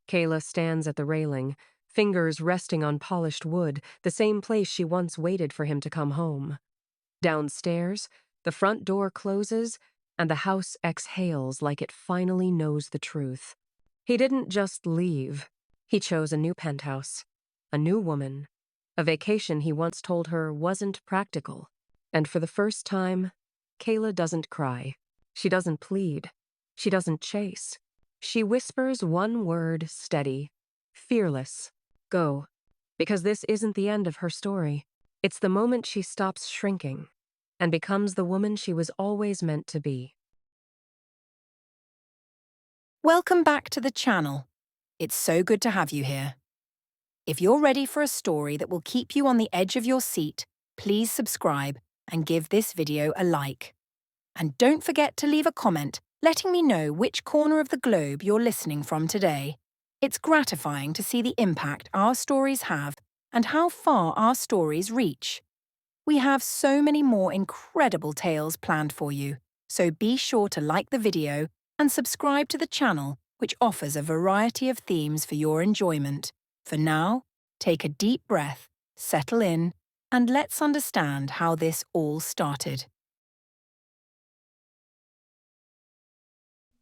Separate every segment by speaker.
Speaker 1: Kayla stands at the railing, fingers resting on polished wood, the same place she once waited for him to come home. Downstairs, the front door closes, and the house exhales like it finally knows the truth. He didn't just leave. He chose a new penthouse, a new woman, a vacation he once told her wasn't practical. And for the first time, Kayla doesn't cry. She doesn't plead. She doesn't chase. She whispers one word steady, fearless, go. Because this isn't the end of her story. It's the moment she stops shrinking and becomes the woman she was always meant to be.
Speaker 2: Welcome back to the channel. It's so good to have you here. If you're ready for a story that will keep you on the edge of your seat, please subscribe and give this video a like. And don't forget to leave a comment letting me know which corner of the globe you're listening from today. It's gratifying to see the impact our stories have and how far our stories reach. We have so many more incredible tales planned for you, so be sure to like the video and subscribe to the channel, which offers a variety of themes for your enjoyment. For now, take a deep breath, settle in, and let's understand how this all started.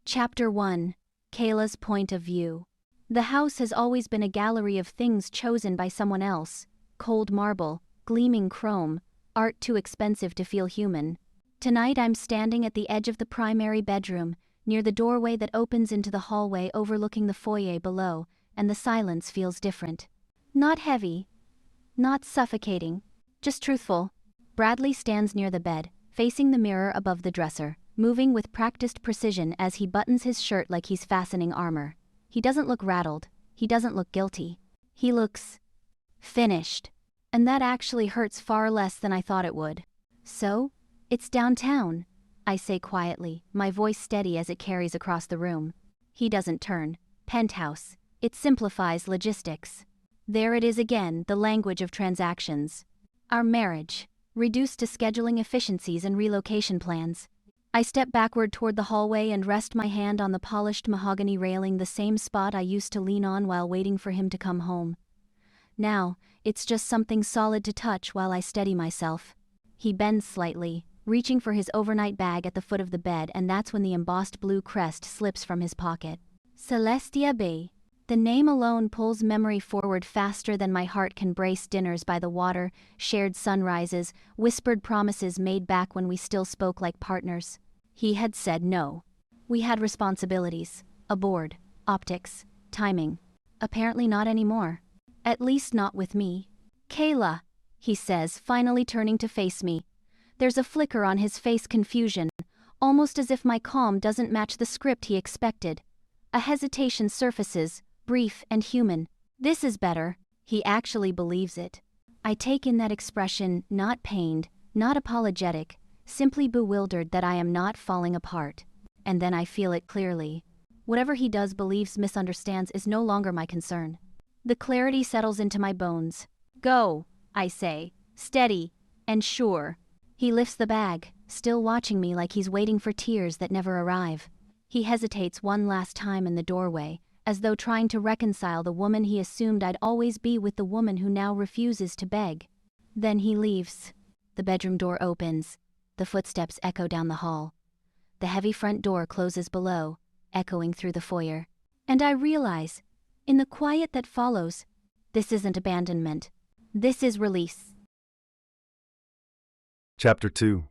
Speaker 3: Chapter 1. Kayla's Point of View. The house has always been a gallery of things chosen by someone else. Cold marble, gleaming chrome, art too expensive to feel human. Tonight I'm standing at the edge of the primary bedroom, near the doorway that opens into the hallway overlooking the foyer below, and the silence feels different. Not heavy, not suffocating, just truthful. Bradley stands near the bed, facing the mirror above the dresser, moving with practiced precision as he buttons his shirt like he's fastening armor. He doesn't look rattled, he doesn't look guilty. He looks finished. And that actually hurts far less than I thought it would. So, it's downtown, I say quietly, my voice steady as it carries across the room. He doesn't turn. Penthouse. It simplifies logistics. There it is again, the language of transactions. Our marriage, reduced to scheduling efficiencies and relocation plans. I step backward toward the hallway and rest my hand on the polished mahogany railing, the same spot I used to lean on while waiting for him to come home. Now, it's just something solid to touch while I steady myself. He bends slightly, reaching for his overnight bag at the foot of the bed, and that's when the embossed blue crest slips from his pocket. Celestia Bay. The name alone pulls memory forward faster than my heart can brace. Dinners by the water, shared sunrises, whispered promises made back when we still spoke like partners. He had said no. We had responsibilities, a board, optics, timing. Apparently not anymore. At least not with me. Kayla, he says, finally turning to face me. There's a flicker on his face, confusion, almost as if my calm doesn't match the script he expected. A hesitation surfaces, brief and human. This is better. He actually believes it. I take in that expression, not pained, not apologetic, simply bewildered that I am not falling apart. And then I feel it clearly. Whatever he does, believes, misunderstands is no longer my concern. The clarity settles into my bones. Go, I say, steady and sure. He lifts the bag, still watching me like he's waiting for tears that never arrive. He hesitates one last time in the doorway, as though trying to reconcile the woman he assumed I'd always be with the woman who now refuses to beg. Then he leaves. The bedroom door opens. The footsteps echo down the hall. The heavy front door closes below, echoing through the foyer. And I realize, in the quiet that follows, this isn't abandonment. This is release.
Speaker 4: Chapter 2.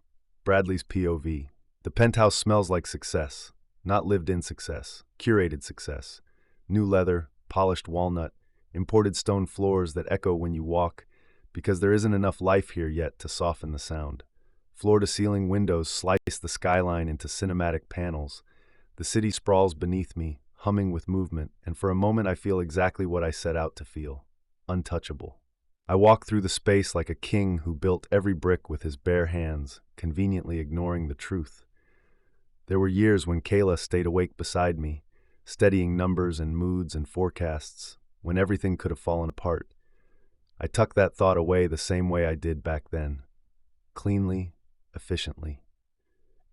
Speaker 4: Bradley's POV. The penthouse smells like success. Not lived-in success. Curated success. New leather, polished walnut, imported stone floors that echo when you walk, because there isn't enough life here yet to soften the sound. Floor-to-ceiling windows slice the skyline into cinematic panels. The city sprawls beneath me, humming with movement, and for a moment I feel exactly what I set out to feel. Untouchable. I walk through the space like a king who built every brick with his bare hands, conveniently ignoring the truth. There were years when Kayla stayed awake beside me, steadying numbers and moods and forecasts, when everything could have fallen apart. I tuck that thought away the same way I did back then. Cleanly, efficiently.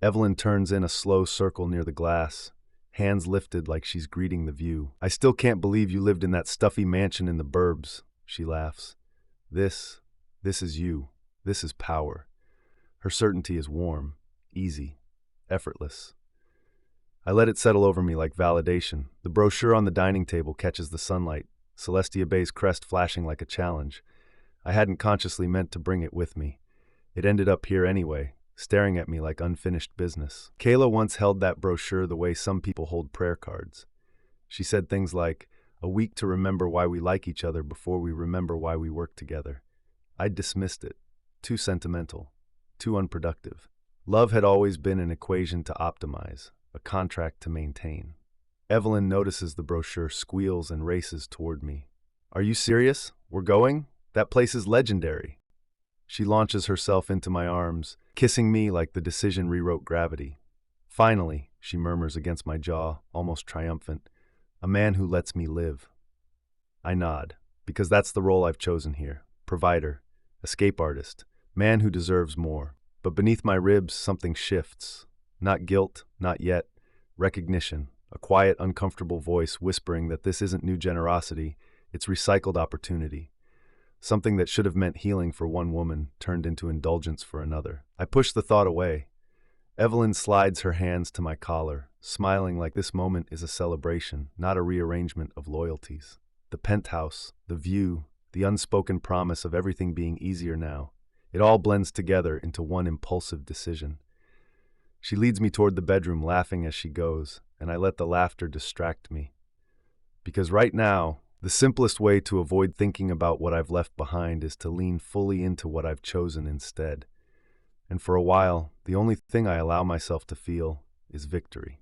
Speaker 4: Evelyn turns in a slow circle near the glass, hands lifted like she's greeting the view. I still can't believe you lived in that stuffy mansion in the burbs, she laughs. This is you. This is power. Her certainty is warm, easy, effortless. I let it settle over me like validation. The brochure on the dining table catches the sunlight, Celestia Bay's crest flashing like a challenge. I hadn't consciously meant to bring it with me. It ended up here anyway, staring at me like unfinished business. Kayla once held that brochure the way some people hold prayer cards. She said things like, "A week to remember why we like each other before we remember why we work together." I dismissed it. Too sentimental. Too unproductive. Love had always been an equation to optimize, a contract to maintain. Evelyn notices the brochure, squeals, and races toward me. "Are you serious? We're going? That place is legendary." She launches herself into my arms, kissing me like the decision rewrote gravity. "Finally," she murmurs against my jaw, almost triumphant, "a man who lets me live." I nod, because that's the role I've chosen here. Provider, escape artist, man who deserves more. But beneath my ribs, something shifts. Not guilt, not yet. Recognition, a quiet, uncomfortable voice whispering that this isn't new generosity, it's recycled opportunity. Something that should have meant healing for one woman turned into indulgence for another. I push the thought away. Evelyn slides her hands to my collar, smiling like this moment is a celebration, not a rearrangement of loyalties. The penthouse, the view, the unspoken promise of everything being easier now. It all blends together into one impulsive decision. She leads me toward the bedroom, laughing as she goes, and I let the laughter distract me. Because right now, the simplest way to avoid thinking about what I've left behind is to lean fully into what I've chosen instead. And for a while, the only thing I allow myself to feel is victory.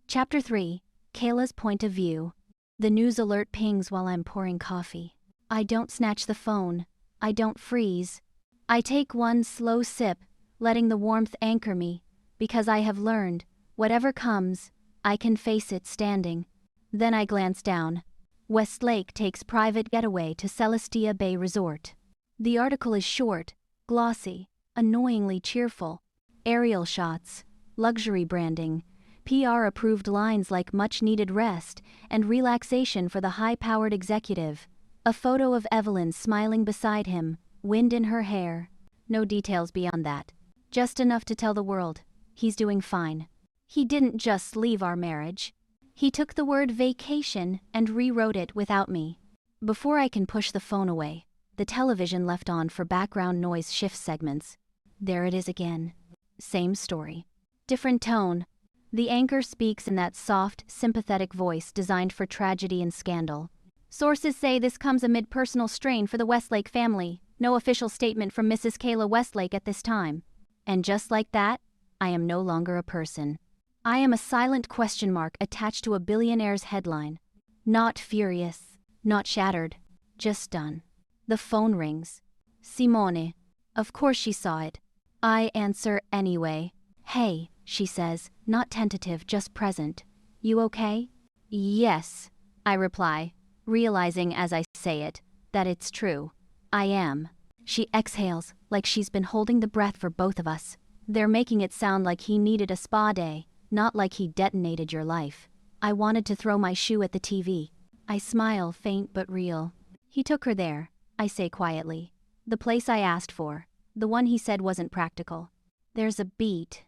Speaker 3: Chapter 3. Kayla's Point of View. The news alert pings while I'm pouring coffee. I don't snatch the phone. I don't freeze. I take one slow sip, letting the warmth anchor me, because I have learned, whatever comes, I can face it standing. Then I glance down. Westlake takes private getaway to Celestia Bay Resort. The article is short, glossy, annoyingly cheerful. Aerial shots, luxury branding, PR-approved lines like much-needed rest and relaxation for the high-powered executive. A photo of Evelyn smiling beside him, wind in her hair. No details beyond that. Just enough to tell the world, he's doing fine. He didn't just leave our marriage. He took the word vacation and rewrote it without me. Before I can push the phone away, the television left on for background noise shift segments. There it is again. Same story. Different tone. The anchor speaks in that soft, sympathetic voice designed for tragedy and scandal. Sources say this comes amid personal strain for the Westlake family. No official statement from Mrs. Kayla Westlake at this time. And just like that, I am no longer a person. I am a silent question mark attached to a Billionaire's headline. Not furious, not shattered, just done. The phone rings. Simone. Of course she saw it. I answer anyway. "Hey," she says, not tentative, just present. "You okay?" "Yes," I reply, realizing as I say it, that it's true. I am. She exhales, like she's been holding the breath for both of us. They're making it sound like he needed a spa day, not like he detonated your life. I wanted to throw my shoe at the TV. I smile, faint but real. He took her there, I say quietly. The place I asked for. The one he said wasn't practical. There's a beat.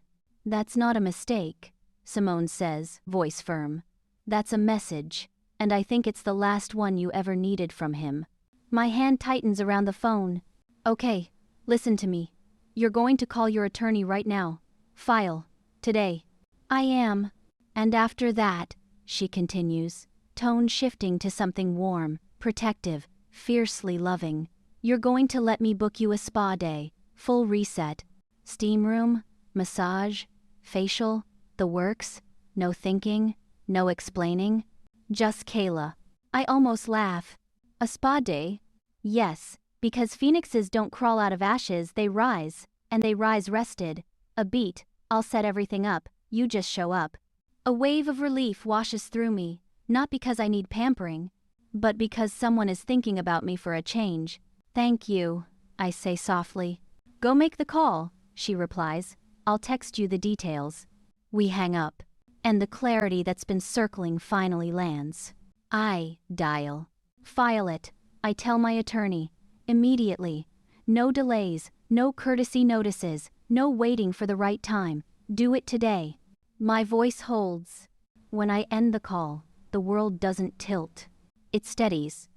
Speaker 3: That's not a mistake, Simone says, voice firm. That's a message. And I think it's the last one you ever needed from him. My hand tightens around the phone. Okay, listen to me. You're going to call your attorney right now. File. Today. I am. And after that, she continues, tone shifting to something warm, protective, fiercely loving. You're going to let me book you a spa day, full reset. Steam room, massage, facial, the works, no thinking, no explaining. Just Kayla. I almost laugh. A spa day? Yes, because phoenixes don't crawl out of ashes, they rise, and they rise rested. A beat, I'll set everything up, you just show up. A wave of relief washes through me, not because I need pampering, but because someone is thinking about me for a change. Thank you, I say softly. Go make the call, she replies. I'll text you the details. We hang up, and the clarity that's been circling finally lands. I dial. File it. I tell my attorney. Immediately. No delays, no courtesy notices, no waiting for the right time. Do it today. My voice holds. When I end the call, the world doesn't tilt. It steadies.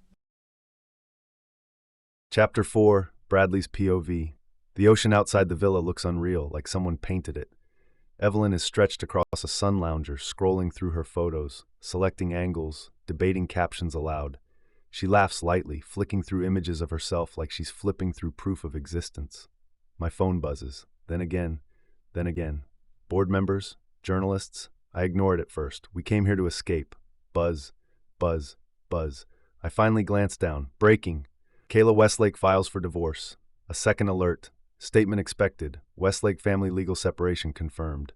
Speaker 4: Chapter 4, Bradley's POV. The ocean outside the villa looks unreal, like someone painted it. Evelyn is stretched across a sun lounger, scrolling through her photos, selecting angles, debating captions aloud. She laughs lightly, flicking through images of herself like she's flipping through proof of existence. My phone buzzes. Then again. Board members? Journalists? I ignore it at first. We came here to escape. Buzz. Buzz. Buzz. I finally glance down. Breaking. Kayla Westlake files for divorce. A second alert. Statement expected. Westlake family legal separation confirmed.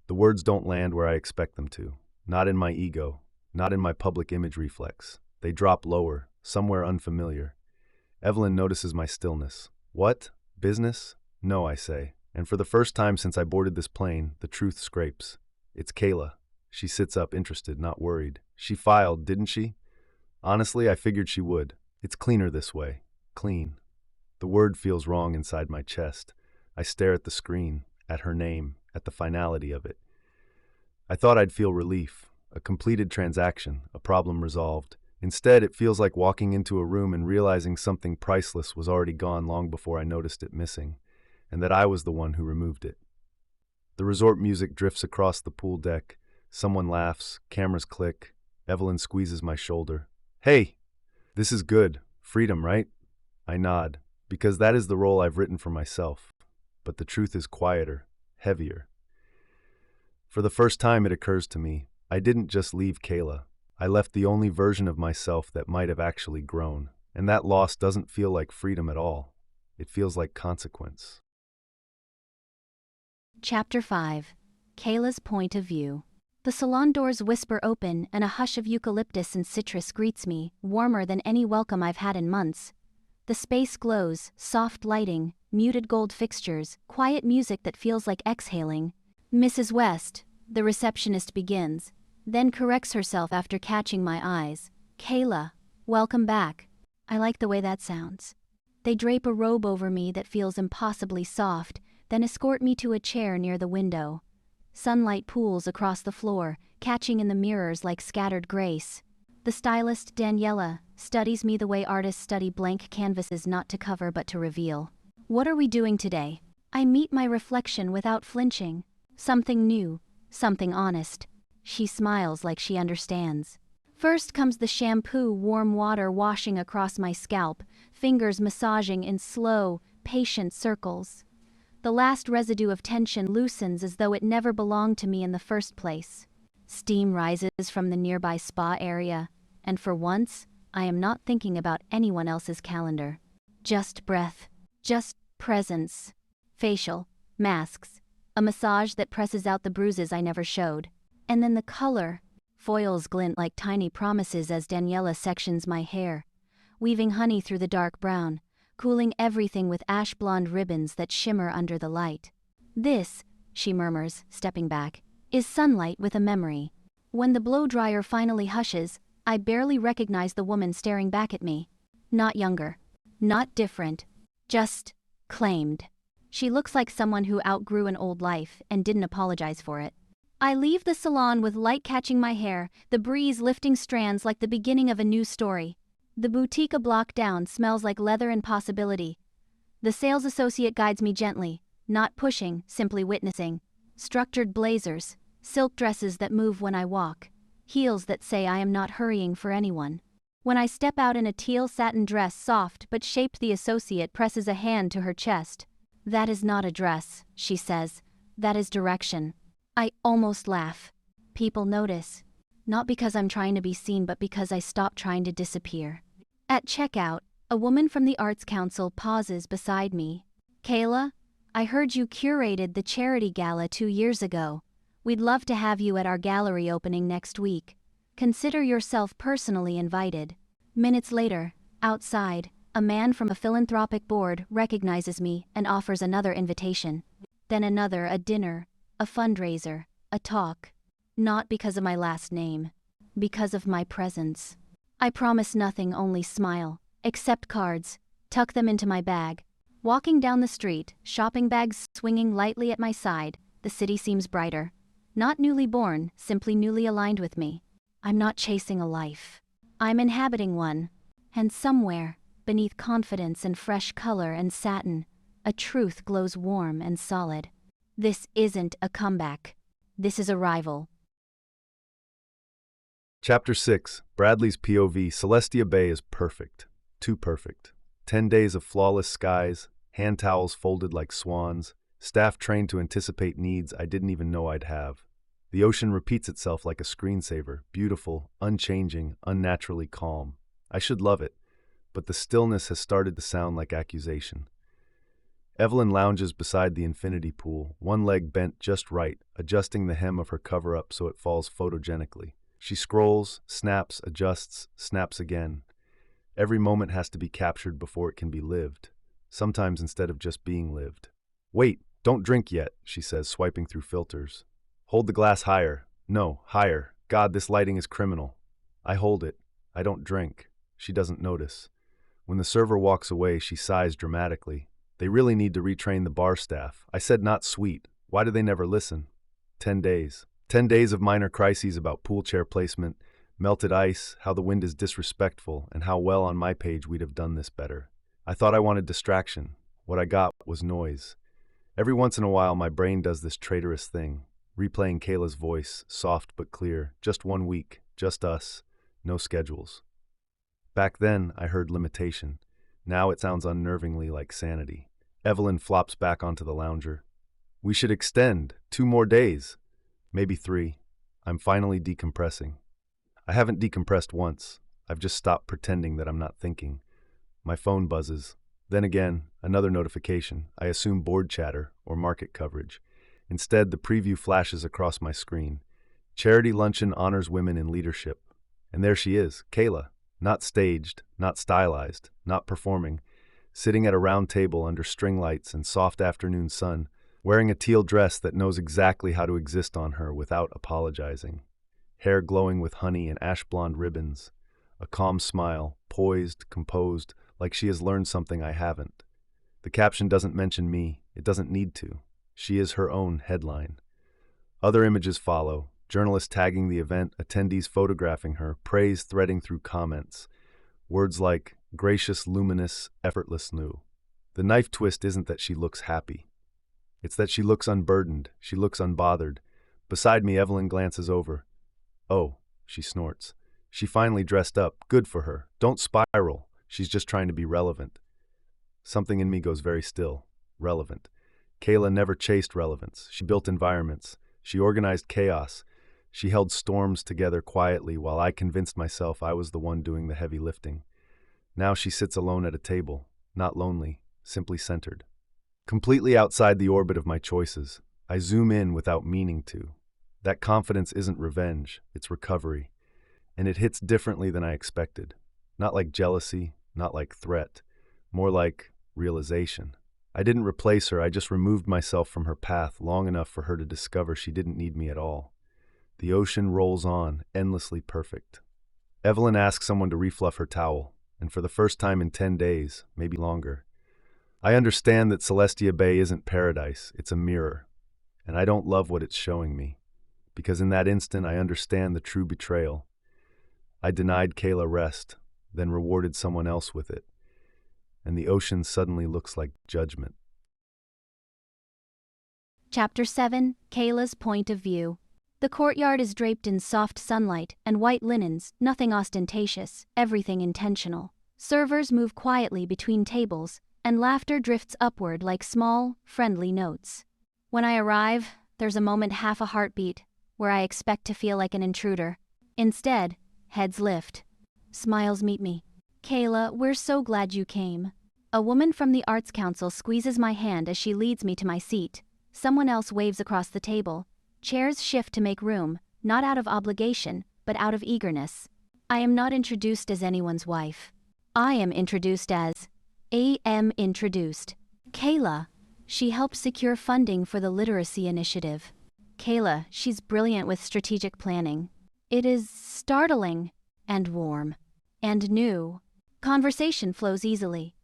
Speaker 4: The words don't land where I expect them to. Not in my ego. Not in my public image reflex. They drop lower, somewhere unfamiliar. Evelyn notices my stillness. What? Business? No, I say. And for the first time since I boarded this plane, the truth scrapes. It's Kayla. She sits up, interested, not worried. She filed, didn't she? Honestly, I figured she would. It's cleaner this way. Clean. The word feels wrong inside my chest. I stare at the screen, at her name, at the finality of it. I thought I'd feel relief, a completed transaction, a problem resolved. Instead, it feels like walking into a room and realizing something priceless was already gone long before I noticed it missing, and that I was the one who removed it. The resort music drifts across the pool deck. Someone laughs, cameras click. Evelyn squeezes my shoulder. Hey! This is good. Freedom, right? I nod, because that is the role I've written for myself. But the truth is quieter, heavier. For the first time it occurs to me, I didn't just leave Kayla. I left the only version of myself that might have actually grown. And that loss doesn't feel like freedom at all. It feels like consequence.
Speaker 3: Chapter 5. Kayla's Point of View. The salon doors whisper open and a hush of eucalyptus and citrus greets me, warmer than any welcome I've had in months. The space glows, soft lighting, muted gold fixtures, quiet music that feels like exhaling. Mrs. West, the receptionist begins, then corrects herself after catching my eyes. Kayla, welcome back. I like the way that sounds. They drape a robe over me that feels impossibly soft, then escort me to a chair near the window. Sunlight pools across the floor, catching in the mirrors like scattered grace. The stylist, Daniela, studies me the way artists study blank canvases, not to cover but to reveal. What are we doing today? I meet my reflection without flinching. Something new, something honest. She smiles like she understands. First comes the shampoo, warm water washing across my scalp, fingers massaging in slow, patient circles. The last residue of tension loosens as though it never belonged to me in the first place. Steam rises from the nearby spa area, and for once, I am not thinking about anyone else's calendar. Just breath, just presence. Facial, masks, a massage that presses out the bruises I never showed. And then the color. Foils glint like tiny promises as Daniela sections my hair, weaving honey through the dark brown, cooling everything with ash blonde ribbons that shimmer under the light. This, she murmurs, stepping back, is sunlight with a memory. When the blow dryer finally hushes, I barely recognize the woman staring back at me. Not younger. Not different. Just claimed. She looks like someone who outgrew an old life and didn't apologize for it. I leave the salon with light catching my hair, the breeze lifting strands like the beginning of a new story. The boutique a block down smells like leather and possibility. The sales associate guides me gently, not pushing, simply witnessing. Structured blazers, silk dresses that move when I walk, heels that say I am not hurrying for anyone. When I step out in a teal satin dress, soft but shaped, the associate presses a hand to her chest. That is not a dress, she says. That is direction. I almost laugh. People notice. Not because I'm trying to be seen, but because I stop trying to disappear. At checkout, a woman from the Arts Council pauses beside me. Kayla, I heard you curated the charity gala 2 years ago. We'd love to have you at our gallery opening next week. Consider yourself personally invited. Minutes later, outside, a man from a philanthropic board recognizes me and offers another invitation. Then another, a dinner, a fundraiser, a talk. Not because of my last name. Because of my presence. I promise nothing, only smile. Accept cards. Tuck them into my bag. Walking down the street, shopping bags swinging lightly at my side, the city seems brighter. Not newly born, simply newly aligned with me. I'm not chasing a life. I'm inhabiting one. And somewhere, beneath confidence and fresh color and satin, a truth glows warm and solid. This isn't a comeback. This is arrival.
Speaker 4: Chapter 6. Bradley's POV. Celestia Bay is perfect. Too perfect. 10 days of flawless skies, hand towels folded like swans, staff trained to anticipate needs I didn't even know I'd have. The ocean repeats itself like a screensaver, beautiful, unchanging, unnaturally calm. I should love it, but the stillness has started to sound like accusation. Evelyn lounges beside the infinity pool, one leg bent just right, adjusting the hem of her cover-up so it falls photogenically. She scrolls, snaps, adjusts, snaps again. Every moment has to be captured before it can be lived, sometimes instead of just being lived. "Wait, don't drink yet," she says, swiping through filters. "Hold the glass higher. No, higher. God, this lighting is criminal." I hold it. I don't drink. She doesn't notice. When the server walks away, she sighs dramatically. They really need to retrain the bar staff. I said not sweet. Why do they never listen? 10 days. 10 days of minor crises about pool chair placement, melted ice, how the wind is disrespectful, and how well on my page we'd have done this better. I thought I wanted distraction. What I got was noise. Every once in a while, my brain does this traitorous thing, replaying Kayla's voice, soft but clear, just 1 week, just us, no schedules. Back then, I heard limitation. Now it sounds unnervingly like sanity. Evelyn flops back onto the lounger. "We should extend 2 more days. Maybe 3. I'm finally decompressing. I haven't decompressed once. I've just stopped pretending that I'm not thinking. My phone buzzes. Then again, another notification. I assume board chatter or market coverage. Instead, the preview flashes across my screen. Charity luncheon honors women in leadership. And there she is, Kayla. Not staged, not stylized, not performing. Sitting at a round table under string lights and soft afternoon sun, wearing a teal dress that knows exactly how to exist on her without apologizing. Hair glowing with honey and ash blonde ribbons. A calm smile, poised, composed, like she has learned something I haven't. The caption doesn't mention me. It doesn't need to. She is her own headline. Other images follow, journalists tagging the event, attendees photographing her, praise threading through comments. Words like gracious, luminous, effortless new. The knife twist isn't that she looks happy. It's that she looks unburdened, she looks unbothered. Beside me, Evelyn glances over. "Oh," she snorts. She finally dressed up. Good for her. Don't spiral. She's just trying to be relevant. Something in me goes very still. Relevant. Kayla never chased relevance. She built environments. She organized chaos. She held storms together quietly while I convinced myself I was the one doing the heavy lifting. Now she sits alone at a table, not lonely, simply centered. Completely outside the orbit of my choices, I zoom in without meaning to. That confidence isn't revenge, it's recovery. And it hits differently than I expected. Not like jealousy, not like threat, more like realization. I didn't replace her, I just removed myself from her path long enough for her to discover she didn't need me at all. The ocean rolls on, endlessly perfect. Evelyn asks someone to refluff her towel, and for the first time in 10 days, maybe longer. I understand that Celestia Bay isn't paradise, it's a mirror. And I don't love what it's showing me. Because in that instant, I understand the true betrayal. I denied Kayla rest, then rewarded someone else with it. And the ocean suddenly looks like judgment.
Speaker 3: Chapter 7, Kayla's Point of View. The courtyard is draped in soft sunlight and white linens, nothing ostentatious, everything intentional. Servers move quietly between tables, and laughter drifts upward like small, friendly notes. When I arrive, there's a moment half a heartbeat, where I expect to feel like an intruder. Instead, heads lift. Smiles meet me. "Kayla, we're so glad you came." A woman from the Arts Council squeezes my hand as she leads me to my seat. Someone else waves across the table. Chairs shift to make room, not out of obligation, but out of eagerness. I am not introduced as anyone's wife. I am introduced as introduced. Kayla. She helped secure funding for the literacy initiative. Kayla, she's brilliant with strategic planning. It is startling and warm and new. Conversation flows easily.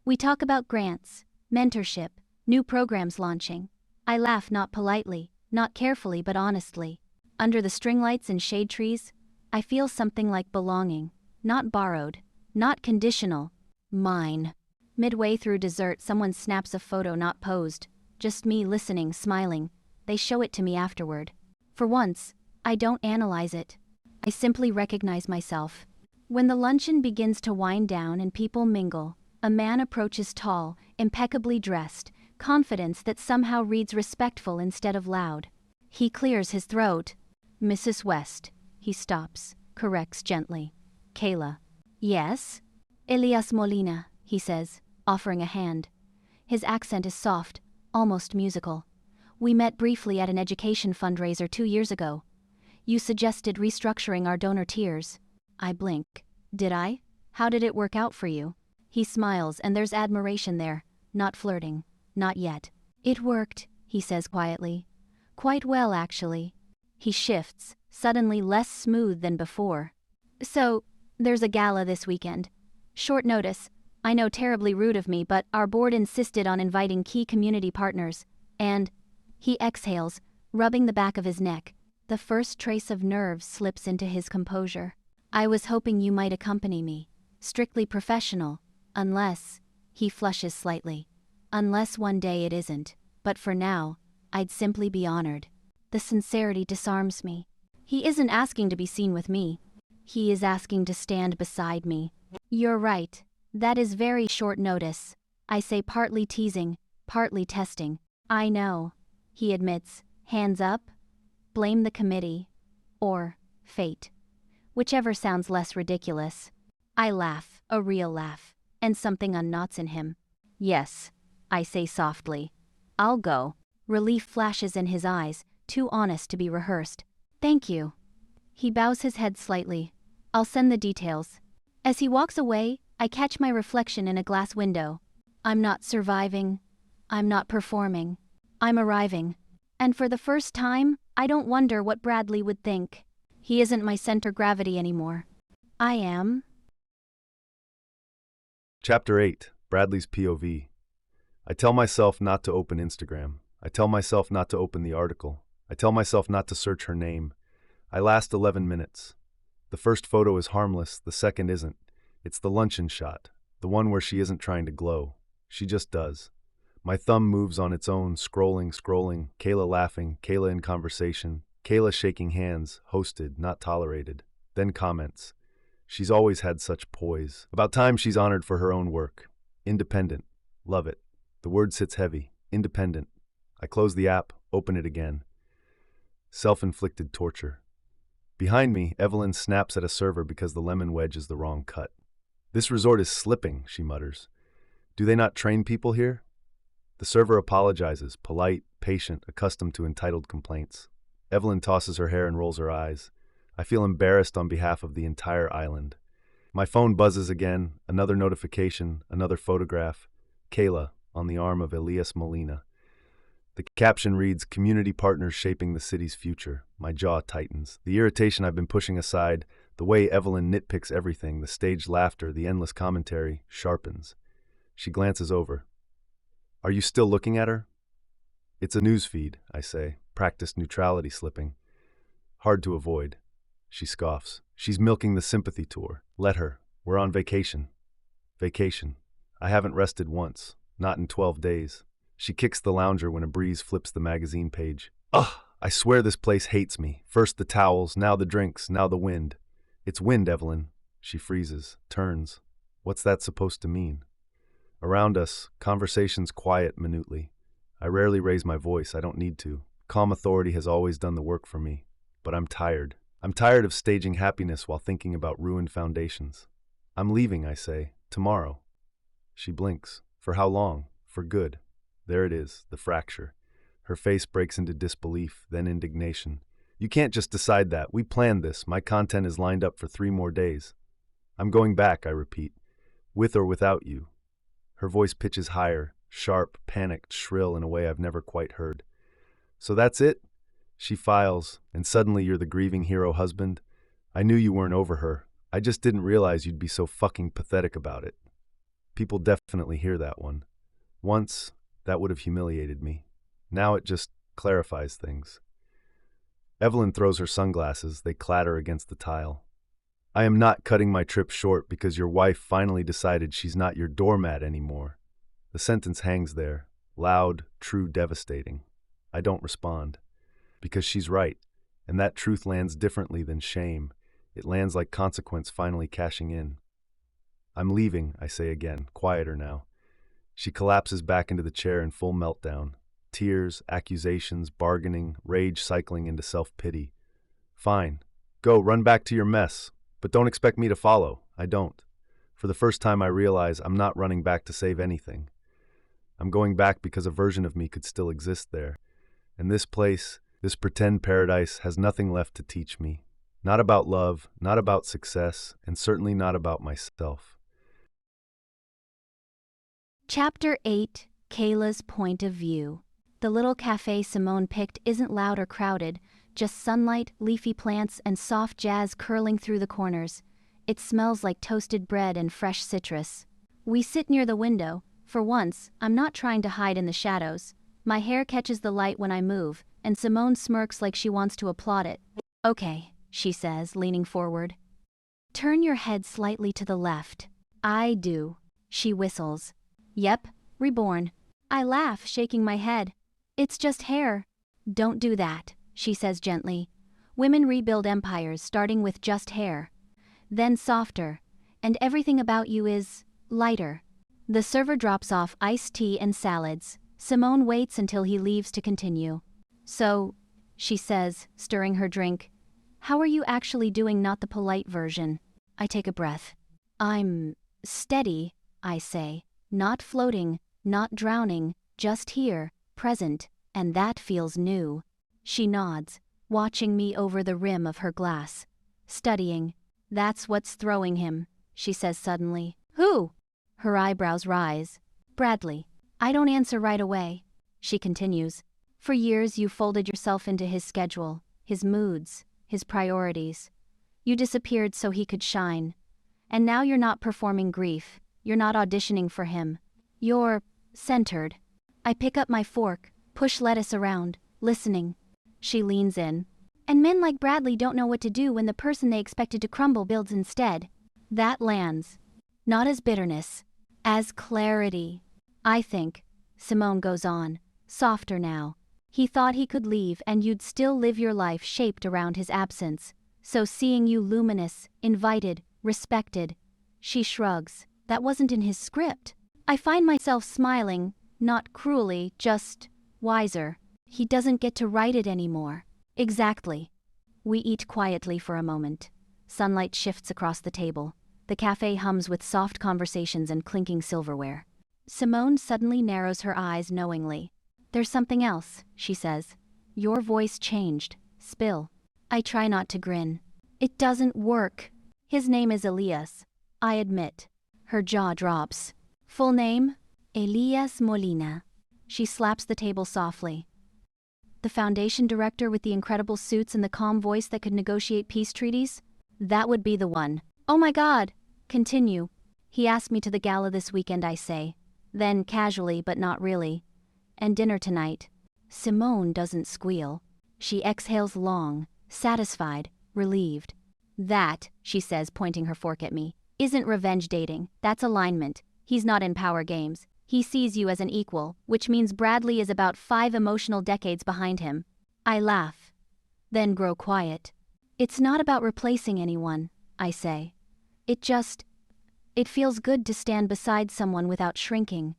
Speaker 3: We talk about grants, mentorship, new programs launching. I laugh not politely, not carefully but honestly. Under the string lights and shade trees, I feel something like belonging, not borrowed, not conditional, mine. Midway through dessert, someone snaps a photo not posed, just me listening, smiling. They show it to me afterward. For once, I don't analyze it. I simply recognize myself. When the luncheon begins to wind down and people mingle, a man approaches tall, impeccably dressed, confidence that somehow reads respectful instead of loud. He clears his throat. "Mrs. West." He stops, corrects gently. "Kayla." "Yes?" "Elias Molina," he says, offering a hand. His accent is soft, almost musical. "We met briefly at an education fundraiser 2 years ago. You suggested restructuring our donor tiers." I blink. "Did I? How did it work out for you?" He smiles, and there's admiration there, not flirting. "Not yet." "It worked," he says quietly. "Quite well, actually." He shifts, suddenly less smooth than before. "So, there's a gala this weekend. Short notice. I know, terribly rude of me, but our board insisted on inviting key community partners, and..." He exhales, rubbing the back of his neck. The first trace of nerve slips into his composure. "I was hoping you might accompany me. Strictly professional. Unless..." He flushes slightly. "Unless one day it isn't. But for now, I'd simply be honored." The sincerity disarms me. He isn't asking to be seen with me. He is asking to stand beside me. "You're right. That is very short notice," I say, partly teasing, partly testing. "I know," he admits, hands up. "Blame the committee. Or fate. Whichever sounds less ridiculous." I laugh, a real laugh, and something unknots in him. "Yes," I say softly. "I'll go." Relief flashes in his eyes, too honest to be rehearsed. "Thank you." He bows his head slightly. "I'll send the details." As he walks away, I catch my reflection in a glass window. I'm not surviving. I'm not performing. I'm arriving. And for the first time, I don't wonder what Bradley would think. He isn't my center gravity anymore. I am.
Speaker 4: Chapter 8, Bradley's POV. I tell myself not to open Instagram. I tell myself not to open the article. I tell myself not to search her name. I last 11 minutes. The first photo is harmless, the second isn't. It's the luncheon shot, the one where she isn't trying to glow. She just does. My thumb moves on its own, scrolling. Kayla laughing, Kayla in conversation, Kayla shaking hands, hosted, not tolerated. Then comments. She's always had such poise. About time she's honored for her own work. Independent. Love it. The word sits heavy. Independent. I close the app, open it again. Self-inflicted torture. Behind me, Evelyn snaps at a server because the lemon wedge is the wrong cut. "This resort is slipping," she mutters. "Do they not train people here?" The server apologizes, polite, patient, accustomed to entitled complaints. Evelyn tosses her hair and rolls her eyes. I feel embarrassed on behalf of the entire island. My phone buzzes again, another notification, another photograph. Kayla, on the arm of Elias Molina. The caption reads, "Community partners shaping the city's future." My jaw tightens. The irritation I've been pushing aside, the way Evelyn nitpicks everything, the staged laughter, the endless commentary, sharpens. She glances over. "Are you still looking at her?" "It's a news feed," I say, practiced neutrality slipping. "Hard to avoid." She scoffs. "She's milking the sympathy tour. Let her. We're on vacation." Vacation. I haven't rested once. Not in 12 days. She kicks the lounger when a breeze flips the magazine page. Ugh! I swear this place hates me. First the towels, now the drinks, now the wind. "It's wind, Evelyn." She freezes, turns. What's that supposed to mean? Around us, conversations quiet minutely. I rarely raise my voice, I don't need to. Calm authority has always done the work for me. But I'm tired. I'm tired of staging happiness while thinking about ruined foundations. "I'm leaving," I say. "Tomorrow." She blinks. For how long? For good. There it is, the fracture. Her face breaks into disbelief, then indignation. "You can't just decide that. We planned this. My content is lined up for 3 more days." "I'm going back," I repeat. "With or without you." Her voice pitches higher, sharp, panicked, shrill in a way I've never quite heard. "So that's it? She files, and suddenly you're the grieving hero husband. I knew you weren't over her. I just didn't realize you'd be so fucking pathetic about it. People definitely hear that one. Once, that would have humiliated me. Now it just clarifies things. Evelyn throws her sunglasses. They clatter against the tile. I am not cutting my trip short because your wife finally decided she's not your doormat anymore. The sentence hangs there, loud, true, devastating. I don't respond. Because she's right, and that truth lands differently than shame. It lands like consequence finally cashing in. I'm leaving, I say again, quieter now. She collapses back into the chair in full meltdown. Tears, accusations, bargaining, rage cycling into self-pity. Fine. Go, run back to your mess. But don't expect me to follow. I don't. For the first time I realize I'm not running back to save anything. I'm going back because a version of me could still exist there. And this place, this pretend paradise, has nothing left to teach me. Not about love, not about success, and certainly not about myself.
Speaker 3: Chapter 8, Kayla's Point of View. The little cafe Simone picked isn't loud or crowded, just sunlight, leafy plants, and soft jazz curling through the corners. It smells like toasted bread and fresh citrus. We sit near the window. For once, I'm not trying to hide in the shadows. My hair catches the light when I move, and Simone smirks like she wants to applaud it. Okay, she says, leaning forward. Turn your head slightly to the left. I do. She whistles. Yep, reborn. I laugh, shaking my head. It's just hair. Don't do that, she says gently. Women rebuild empires starting with just hair. Then softer, and everything about you is lighter. The server drops off iced tea and salads. Simone waits until he leaves to continue. So, she says, stirring her drink, how are you actually doing, not the polite version? I take a breath. I'm steady, I say. Not floating, not drowning, just here, present, and that feels new. She nods, watching me over the rim of her glass. Studying. That's what's throwing him, she says suddenly. Who? Her eyebrows rise. Bradley. I don't answer right away. She continues. For years you folded yourself into his schedule, his moods, his priorities. You disappeared so he could shine. And now you're not performing grief. You're not auditioning for him. You're centered. I pick up my fork, push lettuce around, listening. She leans in. And men like Bradley don't know what to do when the person they expected to crumble builds instead. That lands. Not as bitterness, as clarity. I think, Simone goes on, softer now. He thought he could leave and you'd still live your life shaped around his absence. So seeing you luminous, invited, respected. She shrugs. That wasn't in his script. I find myself smiling, not cruelly, just wiser. He doesn't get to write it anymore. Exactly. We eat quietly for a moment. Sunlight shifts across the table. The cafe hums with soft conversations and clinking silverware. Simone suddenly narrows her eyes knowingly. There's something else, she says. Your voice changed. Spill. I try not to grin. It doesn't work. His name is Elias. I admit. Her jaw drops. Full name? Elias Molina. She slaps the table softly. The foundation director with the incredible suits and the calm voice that could negotiate peace treaties? That would be the one. Oh my God! Continue. He asked me to the gala this weekend, I say. Then casually, but not really. And dinner tonight. Simone doesn't squeal. She exhales long, satisfied, relieved. That, she says, pointing her fork at me, isn't revenge dating. That's alignment. He's not in power games. He sees you as an equal, which means Bradley is about 5 emotional decades behind him. I laugh. Then grow quiet. It's not about replacing anyone, I say. It feels good to stand beside someone without shrinking.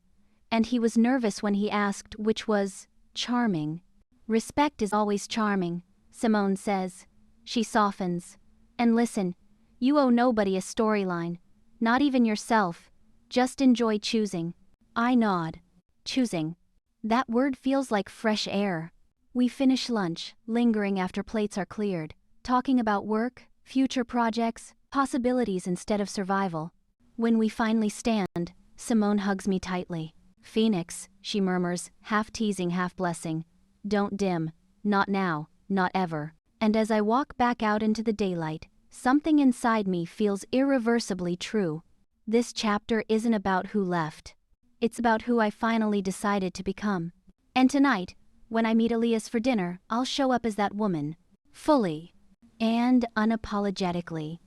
Speaker 3: And he was nervous when he asked, which was charming. Respect is always charming, Simone says. She softens. And listen, you owe nobody a storyline. Not even yourself. Just enjoy choosing. I nod. Choosing. That word feels like fresh air. We finish lunch, lingering after plates are cleared, talking about work, future projects, possibilities instead of survival. When we finally stand, Simone hugs me tightly. Phoenix, she murmurs, half teasing, half blessing. Don't dim. Not now. not ever. And as I walk back out into the daylight, something inside me feels irreversibly true. This chapter isn't about who left. It's about who I finally decided to become. And tonight, when I meet Elias for dinner, I'll show up as that woman. Fully. And unapologetically.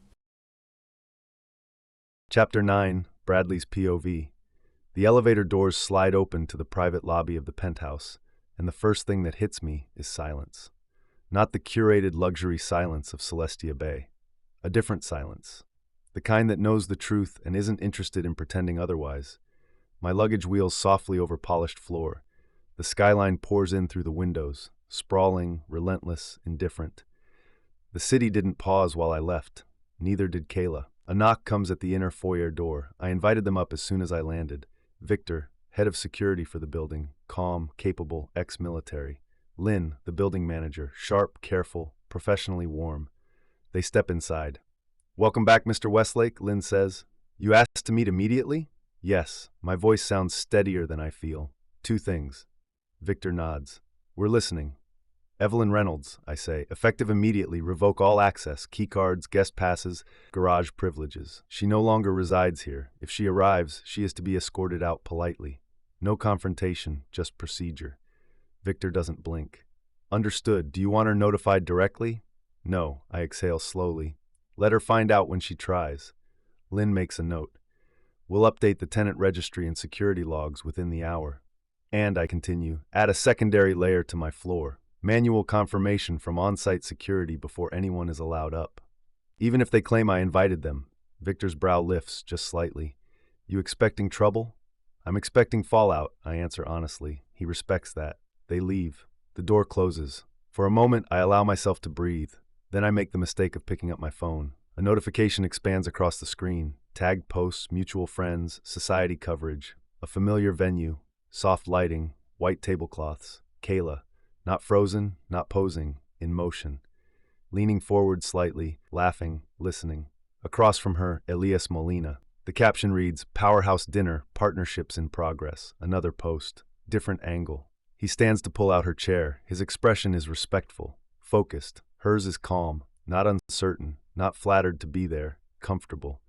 Speaker 4: Chapter 9, Bradley's POV. The elevator doors slide open to the private lobby of the penthouse, and the first thing that hits me is silence. Not the curated luxury silence of Celestia Bay. A different silence. The kind that knows the truth and isn't interested in pretending otherwise. My luggage wheels softly over polished floor. The skyline pours in through the windows, sprawling, relentless, indifferent. The city didn't pause while I left. Neither did Kayla. A knock comes at the inner foyer door. I invited them up as soon as I landed. Victor, head of security for the building, calm, capable, ex-military. Lynn, the building manager, sharp, careful, professionally warm. They step inside. "Welcome back, Mr. Westlake," Lynn says. "You asked to meet immediately?" "Yes." My voice sounds steadier than I feel. "Two things." Victor nods. "We're listening." "Evelyn Reynolds," I say, "effective immediately, revoke all access, keycards, guest passes, garage privileges. She no longer resides here. If she arrives, she is to be escorted out politely. No confrontation, just procedure." Victor doesn't blink. "Understood. Do you want her notified directly?" "No," I exhale slowly. "Let her find out when she tries." Lynn makes a note. "We'll update the tenant registry and security logs within the hour." And, I continue, add a secondary layer to my floor. Manual confirmation from on-site security before anyone is allowed up. Even if they claim I invited them, Victor's brow lifts just slightly. "You expecting trouble?" "I'm expecting fallout," I answer honestly. He respects that. They leave. The door closes. For a moment, I allow myself to breathe. Then I make the mistake of picking up my phone. A notification expands across the screen. Tagged posts, mutual friends, society coverage. A familiar venue. Soft lighting, white tablecloths. Kayla. Not frozen, not posing, in motion. Leaning forward slightly, laughing, listening. Across from her, Elias Molina. The caption reads, "Powerhouse Dinner, Partnerships in Progress." Another post. Different angle. He stands to pull out her chair. His expression is respectful, focused. Hers is calm, not uncertain, not flattered to be there, comfortable.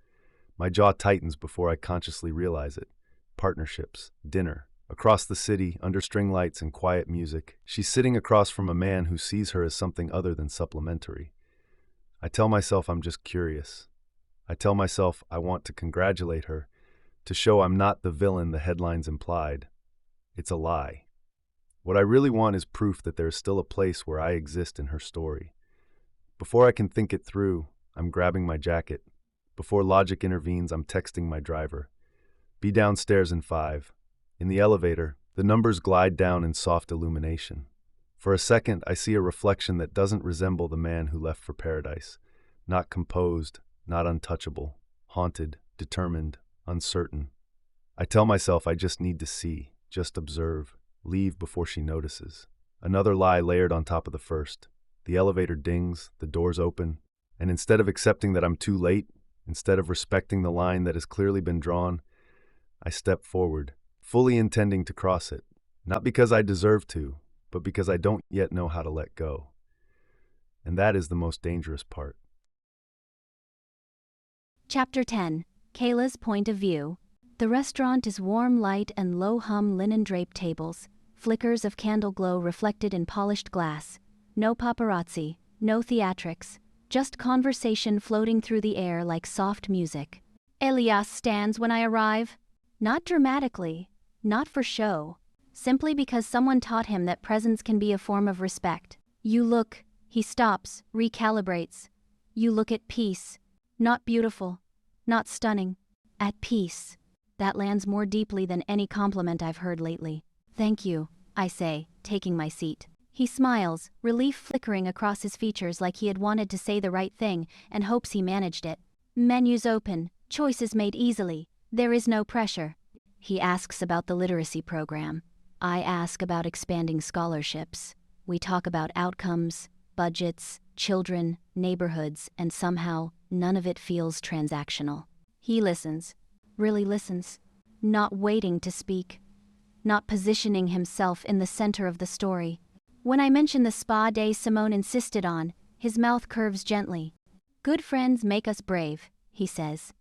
Speaker 4: My jaw tightens before I consciously realize it. Partnerships, dinner. Across the city, under string lights and quiet music, she's sitting across from a man who sees her as something other than supplementary. I tell myself I'm just curious. I tell myself I want to congratulate her, to show I'm not the villain the headlines implied. It's a lie. What I really want is proof that there is still a place where I exist in her story. Before I can think it through, I'm grabbing my jacket. Before logic intervenes, I'm texting my driver. "Be downstairs in 5. In the elevator, the numbers glide down in soft illumination. For a second, I see a reflection that doesn't resemble the man who left for paradise. Not composed, not untouchable, haunted, determined, uncertain. I tell myself I just need to see, just observe, leave before she notices. Another lie layered on top of the first. The elevator dings, the doors open, and instead of accepting that I'm too late, instead of respecting the line that has clearly been drawn, I step forward, fully intending to cross it, not because I deserve to, but because I don't yet know how to let go. And that is the most dangerous part.
Speaker 3: Chapter 10. Kayla's Point of View. The restaurant is warm light and low-hum linen-draped tables, flickers of candle glow reflected in polished glass. No paparazzi, no theatrics, just conversation floating through the air like soft music. Elias stands when I arrive. Not dramatically, not for show, simply because someone taught him that presence can be a form of respect. "You look," he stops, recalibrates. "You look at peace. Not beautiful, not stunning. At peace." That lands more deeply than any compliment I've heard lately. "Thank you," I say, taking my seat. He smiles, relief flickering across his features like he had wanted to say the right thing and hopes he managed it. "Menus open, choices made easily. There is no pressure." He asks about the literacy program. I ask about expanding scholarships. We talk about outcomes, budgets, children, neighborhoods, and somehow, none of it feels transactional. He listens, really listens, not waiting to speak, not positioning himself in the center of the story. When I mention the spa day Simone insisted on, his mouth curves gently. Good friends make us brave, he says.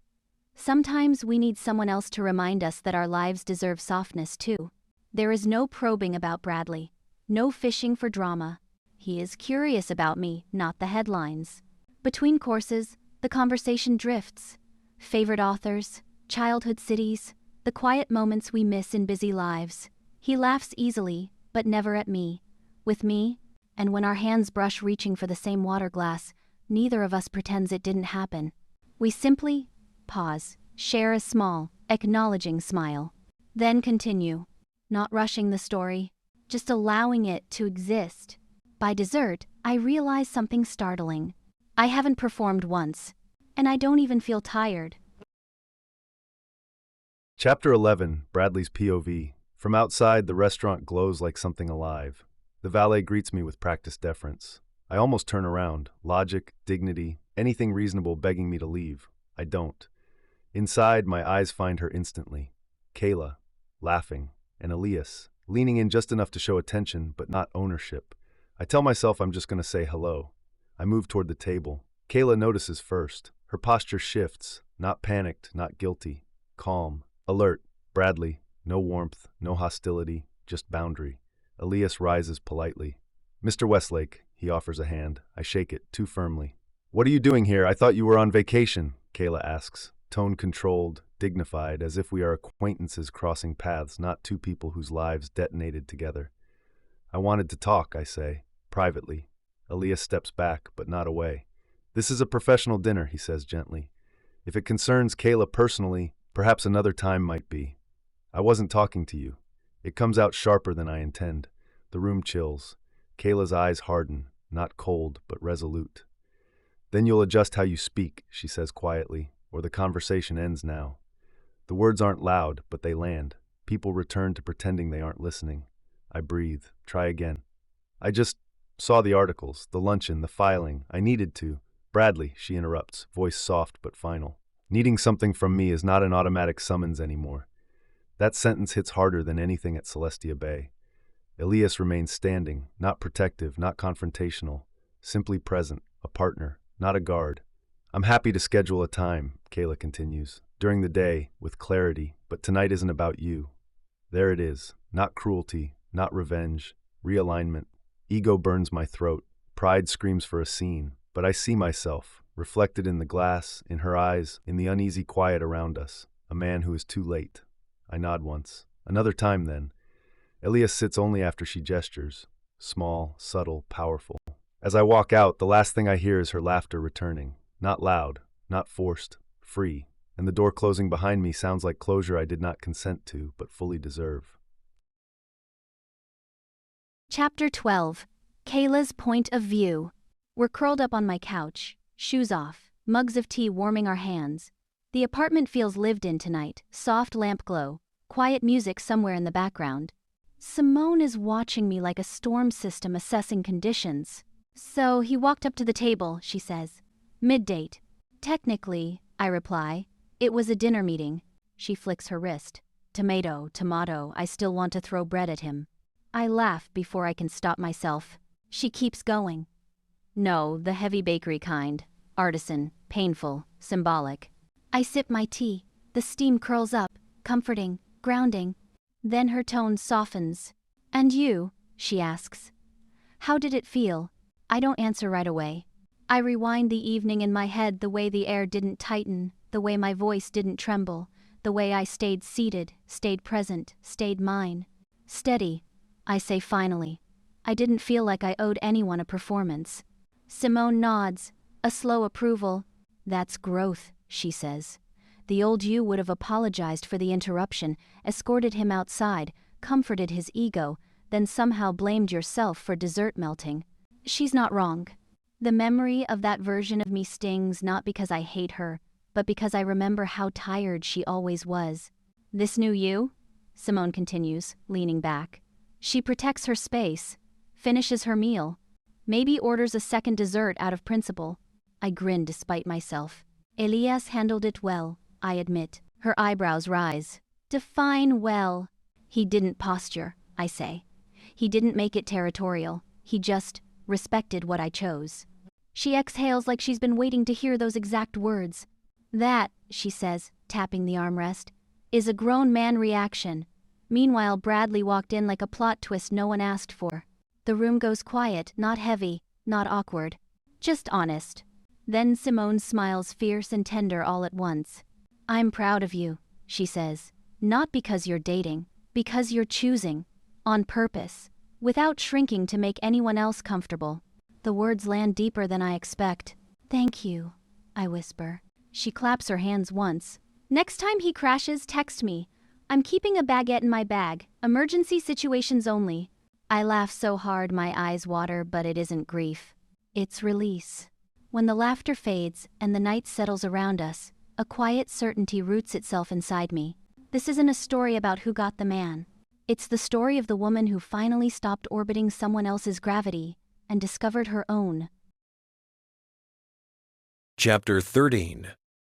Speaker 3: Sometimes we need someone else to remind us that our lives deserve softness too. There is no probing about Bradley. No fishing for drama. He is curious about me, not the headlines. Between courses, the conversation drifts. Favorite authors, childhood cities, the quiet moments we miss in busy lives. He laughs easily, but never at me. With me, and when our hands brush reaching for the same water glass, neither of us pretends it didn't happen. We simply pause, share a small, acknowledging smile. Then continue, not rushing the story, just allowing it to exist. By dessert, I realize something startling. I haven't performed once, and I don't even feel tired.
Speaker 4: Chapter 11, Bradley's POV. From outside, the restaurant glows like something alive. The valet greets me with practiced deference. I almost turn around, logic, dignity, anything reasonable begging me to leave. I don't. Inside, my eyes find her instantly. Kayla, laughing, and Elias, leaning in just enough to show attention, but not ownership. I tell myself I'm just going to say hello. I move toward the table. Kayla notices first. Her posture shifts, not panicked, not guilty. Calm, alert. Bradley, no warmth, no hostility, just boundary. Elias rises politely. Mr. Westlake, he offers a hand. I shake it, too firmly. What are you doing here? I thought you were on vacation, Kayla asks, tone controlled, dignified, as if we are acquaintances crossing paths, not two people whose lives detonated together. I wanted to talk, I say, privately. Elias steps back, but not away. This is a professional dinner, he says gently. If it concerns Kayla personally, perhaps another time might be. I wasn't talking to you. It comes out sharper than I intend. The room chills. Kayla's eyes harden, not cold, but resolute. Then you'll adjust how you speak, she says quietly, or the conversation ends now. The words aren't loud, but they land. People return to pretending they aren't listening. I breathe. Try again. I just saw the articles, the luncheon, the filing. I needed to. Bradley, she interrupts, voice soft but final. Needing something from me is not an automatic summons anymore. That sentence hits harder than anything at Celestia Bay. Elias remains standing, not protective, not confrontational, simply present, a partner, not a guard. I'm happy to schedule a time, Kayla continues, during the day, with clarity, but tonight isn't about you. There it is, not cruelty, not revenge, realignment. Ego burns my throat, pride screams for a scene, but I see myself, reflected in the glass, in her eyes, in the uneasy quiet around us, a man who is too late. I nod once. Another time then. Elias sits only after she gestures, small, subtle, powerful. As I walk out, the last thing I hear is her laughter returning. Not loud, not forced, free, and the door closing behind me sounds like closure I did not consent to, but fully deserve.
Speaker 3: Chapter 12. Kayla's Point of View. We're curled up on my couch, shoes off, mugs of tea warming our hands. The apartment feels lived in tonight, soft lamp glow, quiet music somewhere in the background. Simone is watching me like a storm system assessing conditions. So he walked up to the table, she says. Mid-date. Technically, I reply. It was a dinner meeting. She flicks her wrist. Tomato, I still want to throw bread at him. I laugh before I can stop myself. She keeps going. No, the heavy bakery kind. Artisan, painful, symbolic. I sip my tea. The steam curls up, comforting, grounding. Then her tone softens. And you? She asks. How did it feel? I don't answer right away. I rewind the evening in my head, the way the air didn't tighten, the way my voice didn't tremble, the way I stayed seated, stayed present, stayed mine. Steady, I say finally. I didn't feel like I owed anyone a performance. Simone nods, a slow approval. That's growth, she says. The old you would have apologized for the interruption, escorted him outside, comforted his ego, then somehow blamed yourself for dessert melting. She's not wrong. The memory of that version of me stings not because I hate her, but because I remember how tired she always was. This new you? Simone continues, leaning back. She protects her space, finishes her meal, maybe orders a second dessert out of principle. I grin despite myself. Elias handled it well, I admit. Her eyebrows rise. Define well. He didn't posture, I say. He didn't make it territorial. He just respected what I chose. She exhales like she's been waiting to hear those exact words. That, she says, tapping the armrest, is a grown man reaction. Meanwhile, Bradley walked in like a plot twist no one asked for. The room goes quiet, not heavy, not awkward. Just honest. Then Simone smiles fierce and tender all at once. I'm proud of you, she says. Not because you're dating, because you're choosing. On purpose. Without shrinking to make anyone else comfortable. The words land deeper than I expect. Thank you, I whisper. She claps her hands once. Next time he crashes, text me. I'm keeping a baguette in my bag. Emergency situations only. I laugh so hard my eyes water, but it isn't grief. It's release. When the laughter fades and the night settles around us, a quiet certainty roots itself inside me. This isn't a story about who got the man. It's the story of the woman who finally stopped orbiting someone else's gravity and discovered her own.
Speaker 5: Chapter 13.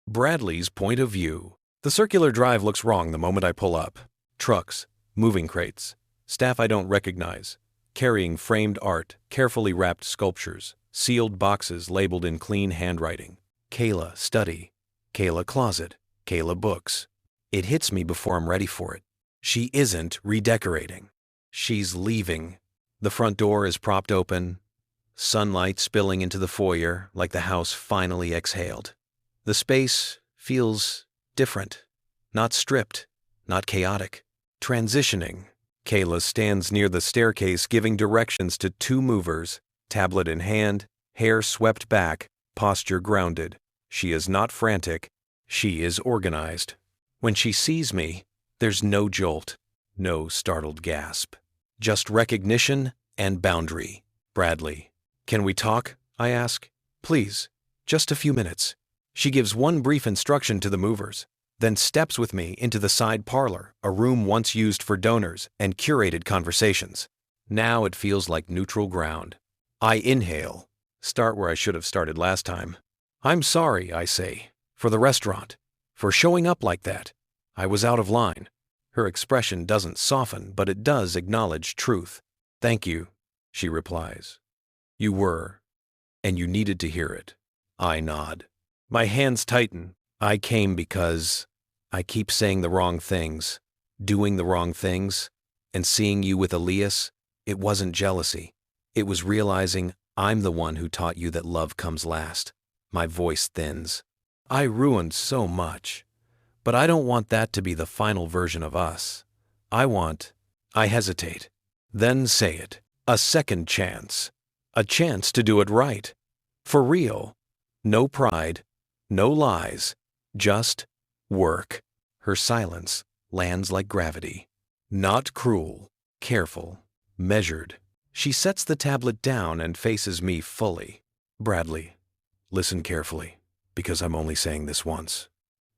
Speaker 5: Bradley's Point of View. The circular drive looks wrong the moment I pull up. Trucks, moving crates, staff I don't recognize, carrying framed art, carefully wrapped sculptures, sealed boxes labeled in clean handwriting. Kayla study, Kayla closet, Kayla books. It hits me before I'm ready for it. She isn't redecorating. She's leaving. The front door is propped open, sunlight spilling into the foyer like the house finally exhaled. The space feels different, not stripped, not chaotic, transitioning. Kayla stands near the staircase giving directions to two movers, tablet in hand, hair swept back, posture grounded. She is not frantic, she is organized. When she sees me, there's no jolt, no startled gasp. Just recognition and boundary. Bradley. Can we talk? I ask. Please, just a few minutes. She gives one brief instruction to the movers, then steps with me into the side parlor, a room once used for donors and curated conversations. Now it feels like neutral ground. I inhale, start where I should have started last time. I'm sorry, I say, for the restaurant, for showing up like that. I was out of line. Her expression doesn't soften, but it does acknowledge truth. Thank you, she replies. You were, and you needed to hear it. I nod. My hands tighten. I came because I keep saying the wrong things, doing the wrong things, and seeing you with Elias, it wasn't jealousy. It was realizing I'm the one who taught you that love comes last. My voice thins. I ruined so much, but I don't want that to be the final version of us. I hesitate, then say it. A second chance. A chance to do it right. For real. No pride. No lies, just work. Her silence lands like gravity. Not cruel, careful, measured. She sets the tablet down and faces me fully. Bradley, listen carefully, because I'm only saying this once.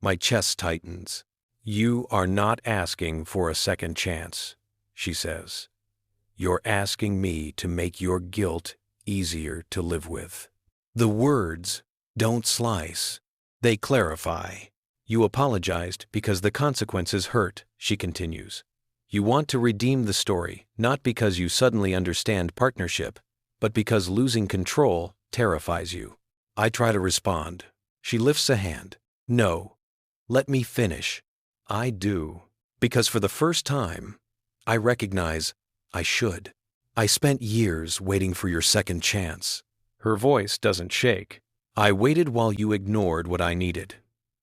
Speaker 5: My chest tightens. You are not asking for a second chance, she says. You're asking me to make your guilt easier to live with. The words don't slice. They clarify. You apologized because the consequences hurt, she continues. You want to redeem the story, not because you suddenly understand partnership, but because losing control terrifies you. I try to respond. She lifts a hand. No. Let me finish. I do. Because for the first time, I recognize I should. I spent years waiting for your second chance. Her voice doesn't shake. I waited while you ignored what I needed.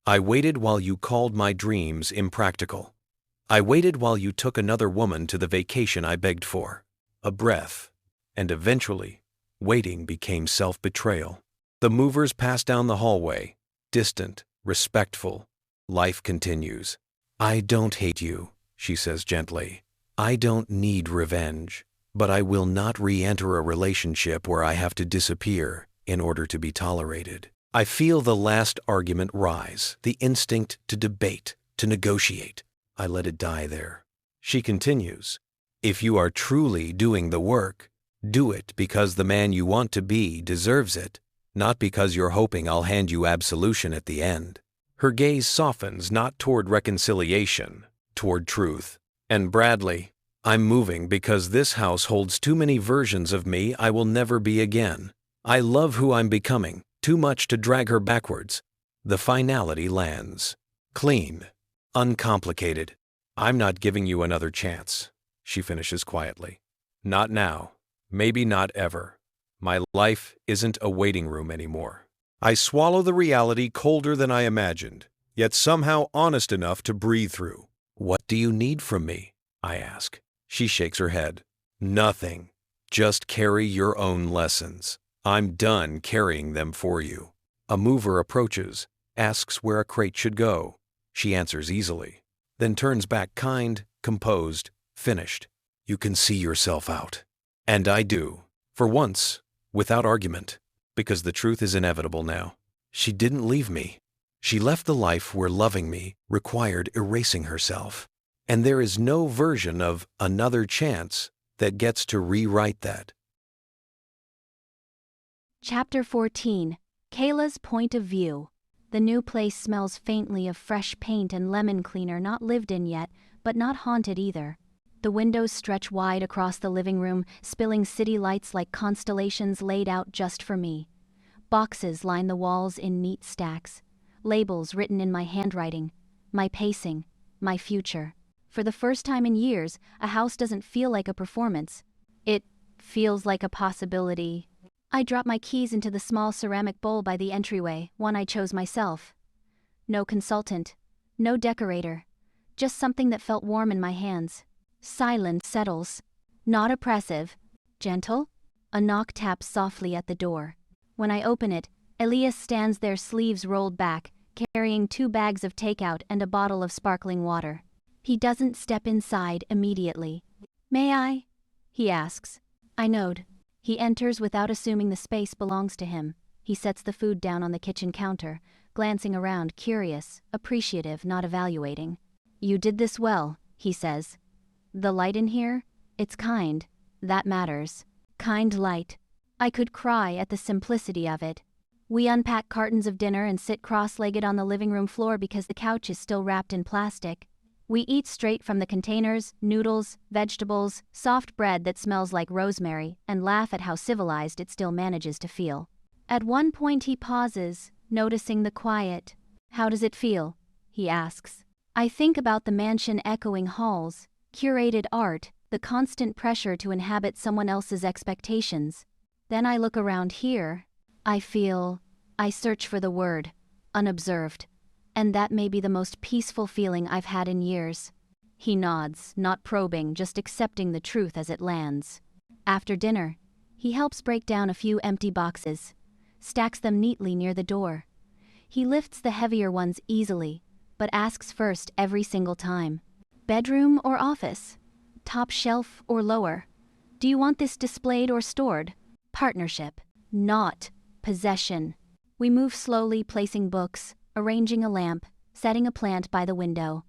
Speaker 5: I waited while you called my dreams impractical. I waited while you took another woman to the vacation I begged for. A breath. And eventually, waiting became self-betrayal. The movers pass down the hallway, distant, respectful. Life continues. I don't hate you, she says gently. I don't need revenge, but I will not re-enter a relationship where I have to disappear in order to be tolerated. I feel the last argument rise, the instinct to debate, to negotiate. I let it die there. She continues, if you are truly doing the work, do it because the man you want to be deserves it, not because you're hoping I'll hand you absolution at the end. Her gaze softens not toward reconciliation, toward truth. And Bradley, I'm moving because this house holds too many versions of me I will never be again. I love who I'm becoming, too much to drag her backwards. The finality lands. Clean. Uncomplicated. I'm not giving you another chance, she finishes quietly. Not now. Maybe not ever. My life isn't a waiting room anymore. I swallow the reality colder than I imagined, yet somehow honest enough to breathe through. What do you need from me? I ask. She shakes her head. Nothing. Just carry your own lessons. I'm done carrying them for you. A mover approaches, asks where a crate should go. She answers easily, then turns back kind, composed, finished. You can see yourself out. And I do. For once, without argument, because the truth is inevitable now. She didn't leave me. She left the life where loving me required erasing herself. And there is no version of another chance that gets to rewrite that.
Speaker 3: Chapter 14. Kayla's Point of View. The new place smells faintly of fresh paint and lemon cleaner, not lived in yet, but not haunted either. The windows stretch wide across the living room, spilling city lights like constellations laid out just for me. Boxes line the walls in neat stacks. Labels written in my handwriting. My pacing. My future. For the first time in years, a house doesn't feel like a performance. It feels like a possibility. I drop my keys into the small ceramic bowl by the entryway, one I chose myself. No consultant. No decorator. Just something that felt warm in my hands. Silence settles. Not oppressive. Gentle. A knock taps softly at the door. When I open it, Elias stands there, sleeves rolled back, carrying 2 bags of takeout and a bottle of sparkling water. He doesn't step inside immediately. "May I?" he asks. I nod. He enters without assuming the space belongs to him. He sets the food down on the kitchen counter, glancing around, curious, appreciative, not evaluating. "You did this well," he says. "The light in here? It's kind. That matters. Kind light." I could cry at the simplicity of it. We unpack cartons of dinner and sit cross-legged on the living room floor because the couch is still wrapped in plastic. We eat straight from the containers, noodles, vegetables, soft bread that smells like rosemary, and laugh at how civilized it still manages to feel. At one point he pauses, noticing the quiet. "How does it feel?" he asks. I think about the mansion echoing halls, curated art, the constant pressure to inhabit someone else's expectations. Then I look around here. I search for the word, unobserved. And that may be the most peaceful feeling I've had in years. He nods, not probing, just accepting the truth as it lands. After dinner, he helps break down a few empty boxes, stacks them neatly near the door. He lifts the heavier ones easily, but asks first every single time. "Bedroom or office? Top shelf or lower? Do you want this displayed or stored?" Partnership, not possession. We move slowly, placing books, arranging a lamp, setting a plant by the window.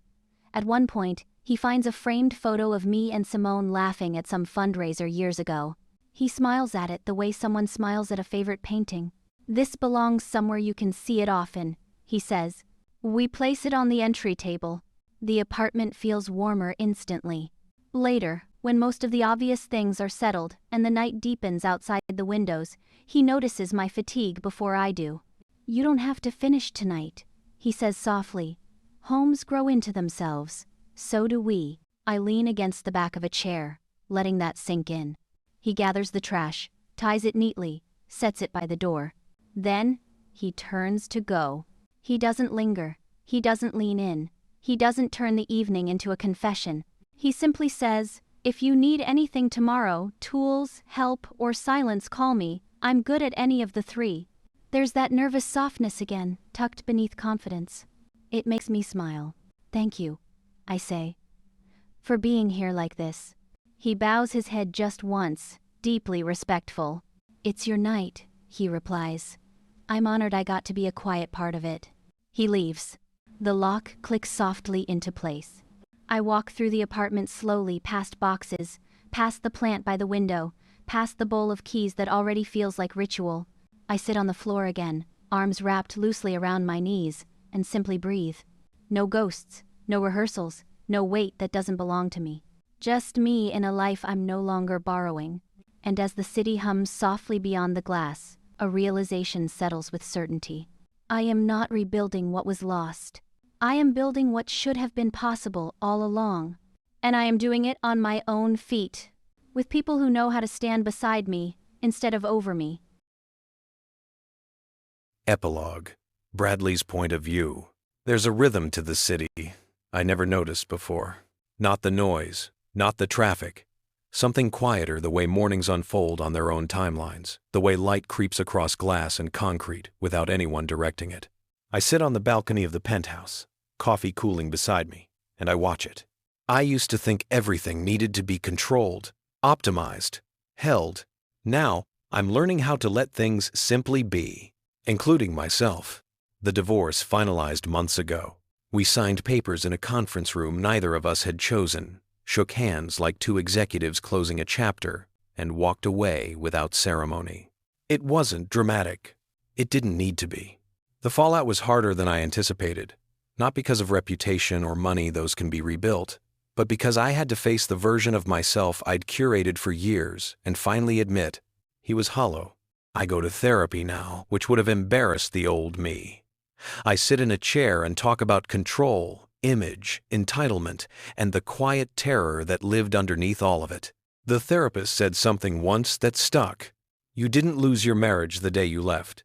Speaker 3: At one point, he finds a framed photo of me and Simone laughing at some fundraiser years ago. He smiles at it the way someone smiles at a favorite painting. "This belongs somewhere you can see it often," he says. We place it on the entry table. The apartment feels warmer instantly. Later, when most of the obvious things are settled and the night deepens outside the windows, he notices my fatigue before I do. "You don't have to finish tonight," he says softly. "Homes grow into themselves. So do we." I lean against the back of a chair, letting that sink in. He gathers the trash, ties it neatly, sets it by the door. Then, he turns to go. He doesn't linger. He doesn't lean in. He doesn't turn the evening into a confession. He simply says, "If you need anything tomorrow, tools, help, or silence, call me. I'm good at any of the 3. There's that nervous softness again, tucked beneath confidence. It makes me smile. "Thank you," I say, "for being here like this." He bows his head just once, deeply respectful. "It's your night," he replies. "I'm honored I got to be a quiet part of it." He leaves. The lock clicks softly into place. I walk through the apartment slowly, past boxes, past the plant by the window, past the bowl of keys that already feels like ritual. I sit on the floor again, arms wrapped loosely around my knees, and simply breathe. No ghosts, no rehearsals, no weight that doesn't belong to me. Just me in a life I'm no longer borrowing. And as the city hums softly beyond the glass, a realization settles with certainty. I am not rebuilding what was lost. I am building what should have been possible all along. And I am doing it on my own feet, with people who know how to stand beside me instead of over me.
Speaker 5: Epilogue. Bradley's point of view. There's a rhythm to the city I never noticed before. Not the noise, not the traffic. Something quieter, the way mornings unfold on their own timelines, the way light creeps across glass and concrete without anyone directing it. I sit on the balcony of the penthouse, coffee cooling beside me, and I watch it. I used to think everything needed to be controlled, optimized, held. Now, I'm learning how to let things simply be, including myself. The divorce finalized months ago. We signed papers in a conference room neither of us had chosen, shook hands like two executives closing a chapter, and walked away without ceremony. It wasn't dramatic. It didn't need to be. The fallout was harder than I anticipated, not because of reputation or money, those can be rebuilt, but because I had to face the version of myself I'd curated for years and finally admit he was hollow. I go to therapy now, which would have embarrassed the old me. I sit in a chair and talk about control, image, entitlement, and the quiet terror that lived underneath all of it. The therapist said something once that stuck. You didn't lose your marriage the day you left.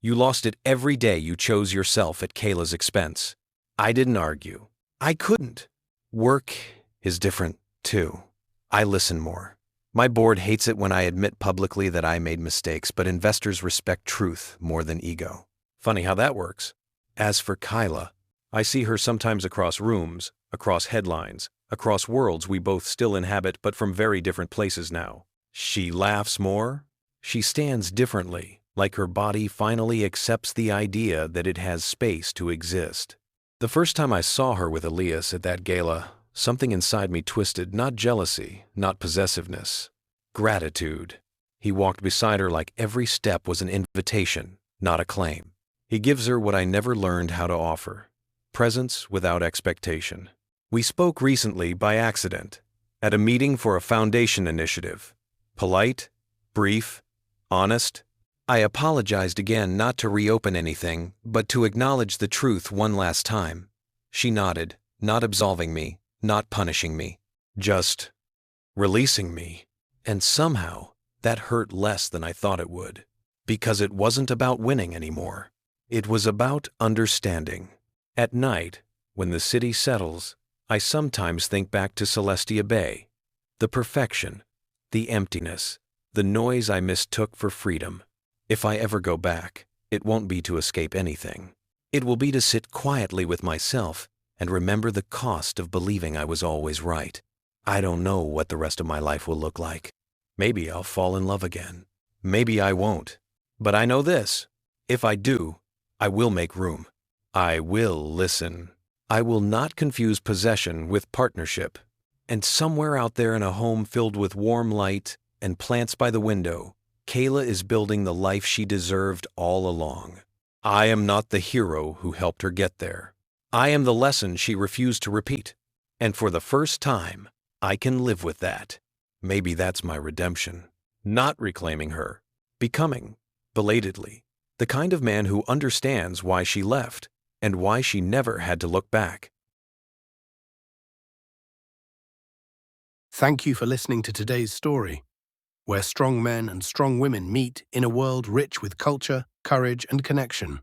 Speaker 5: You lost it every day you chose yourself at Kayla's expense. I didn't argue. I couldn't. Work is different, too. I listen more. My board hates it when I admit publicly that I made mistakes, but investors respect truth more than ego. Funny how that works. As for Kayla, I see her sometimes across rooms, across headlines, across worlds we both still inhabit but from very different places now. She laughs more. She stands differently, like her body finally accepts the idea that it has space to exist. The first time I saw her with Elias at that gala, something inside me twisted, not jealousy, not possessiveness, gratitude. He walked beside her like every step was an invitation, not a claim. He gives her what I never learned how to offer, presence without expectation. We spoke recently by accident, at a meeting for a foundation initiative. Polite, brief, honest. I apologized again not to reopen anything, but to acknowledge the truth one last time. She nodded, not absolving me, not punishing me, just releasing me. And somehow, that hurt less than I thought it would, because it wasn't about winning anymore. It was about understanding. At night, when the city settles, I sometimes think back to Celestia Bay. The perfection, the emptiness, the noise I mistook for freedom. If I ever go back, it won't be to escape anything. It will be to sit quietly with myself and remember the cost of believing I was always right. I don't know what the rest of my life will look like. Maybe I'll fall in love again. Maybe I won't. But I know this. If I do, I will make room. I will listen. I will not confuse possession with partnership. And somewhere out there in a home filled with warm light and plants by the window, Kayla is building the life she deserved all along. I am not the hero who helped her get there. I am the lesson she refused to repeat. And for the first time, I can live with that. Maybe that's my redemption. Not reclaiming her. Becoming, belatedly, the kind of man who understands why she left and why she never had to look back.
Speaker 6: Thank you for listening to today's story, where strong men and strong women meet in a world rich with culture, courage, and connection.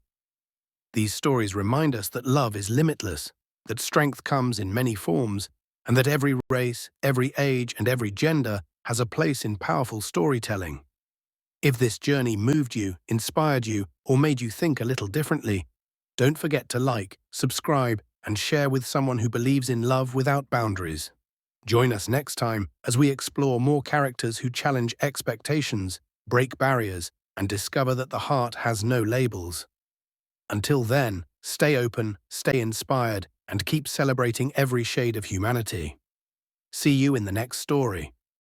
Speaker 6: These stories remind us that love is limitless, that strength comes in many forms, and that every race, every age, and every gender has a place in powerful storytelling. If this journey moved you, inspired you, or made you think a little differently, don't forget to like, subscribe, and share with someone who believes in love without boundaries. Join us next time as we explore more characters who challenge expectations, break barriers, and discover that the heart has no labels. Until then, stay open, stay inspired, and keep celebrating every shade of humanity. See you in the next story.